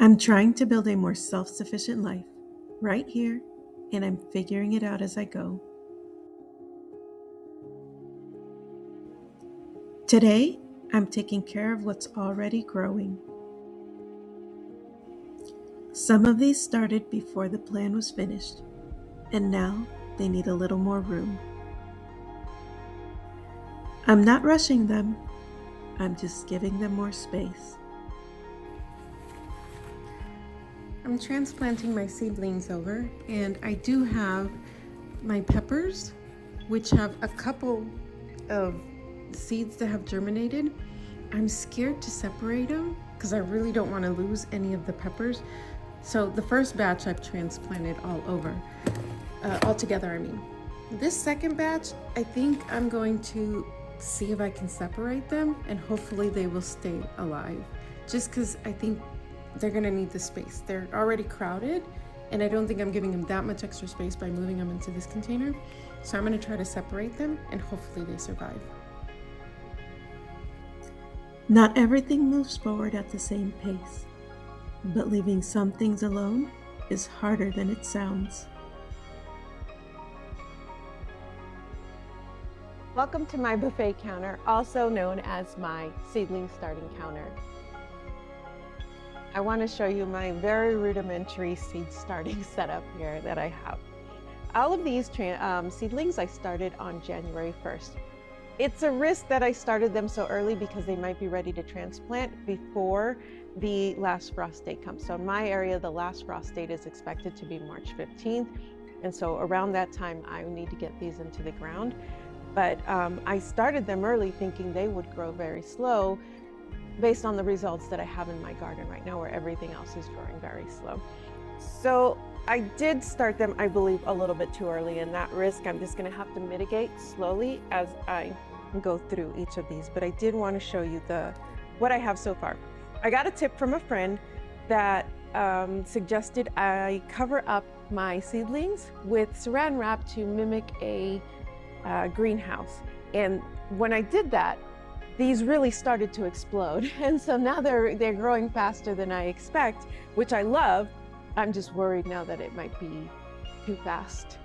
I'm trying to build a more self-sufficient life right here, and I'm figuring it out as I go. Today, I'm taking care of what's already growing. Some of these started before the plan was finished, and now they need a little more room. I'm not rushing them, I'm just giving them more space. I'm transplanting my seedlings over, and I do have my peppers, which have a couple of seeds that have germinated. I'm scared to separate them because I really don't want to lose any of the peppers. So the first batch I've transplanted all together. This second batch, I think I'm going to see if I can separate them, and hopefully they will stay alive, just because I think they're gonna need the space. They're already crowded, and I don't think I'm giving them that much extra space by moving them into this container. So I'm gonna try to separate them, and hopefully they survive. Not everything moves forward at the same pace, but leaving some things alone is harder than it sounds. Welcome to my buffet counter, also known as my seedling starting counter. I want to show you my very rudimentary seed starting setup here that I have. All of these seedlings I started on January 1st. It's a risk that I started them so early because they might be ready to transplant before the last frost date comes. So in my area, the last frost date is expected to be March 15th. And so around that time, I need to get these into the ground. But I started them early thinking they would grow very slow based on the results that I have in my garden right now, where everything else is growing very slow. So I did start them, I believe, a little bit too early, and that risk I'm just gonna have to mitigate slowly as I go through each of these. But I did want to show you what I have so far. I got a tip from a friend that suggested I cover up my seedlings with saran wrap to mimic a greenhouse. And when I did that, these really started to explode. And so now they're growing faster than I expect, which I love. I'm just worried now that it might be too fast.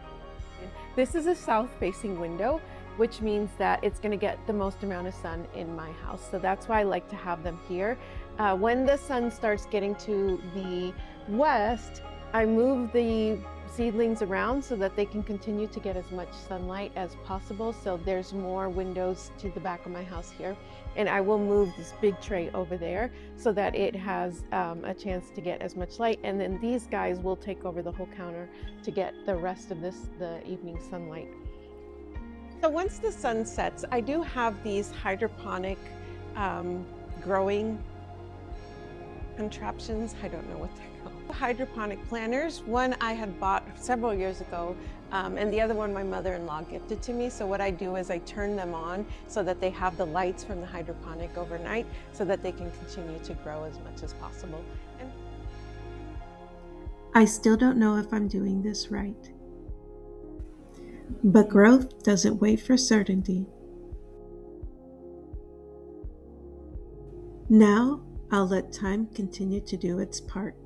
This is a south-facing window, which means that it's going to get the most amount of sun in my house. So that's why I like to have them here. When the sun starts getting to the west, I move the seedlings around so that they can continue to get as much sunlight as possible. So there's more windows to the back of my house here. And I will move this big tray over there so that it has a chance to get as much light. And then these guys will take over the whole counter to get the rest of the evening sunlight. So once the sun sets, I do have these hydroponic growing contraptions. I don't know what they're called. Hydroponic planters. One I had bought several years ago, and the other one my mother-in-law gifted to me. So what I do is I turn them on so that they have the lights from the hydroponic overnight so that they can continue to grow as much as possible. I still don't know if I'm doing this right. But growth doesn't wait for certainty. Now, I'll let time continue to do its part.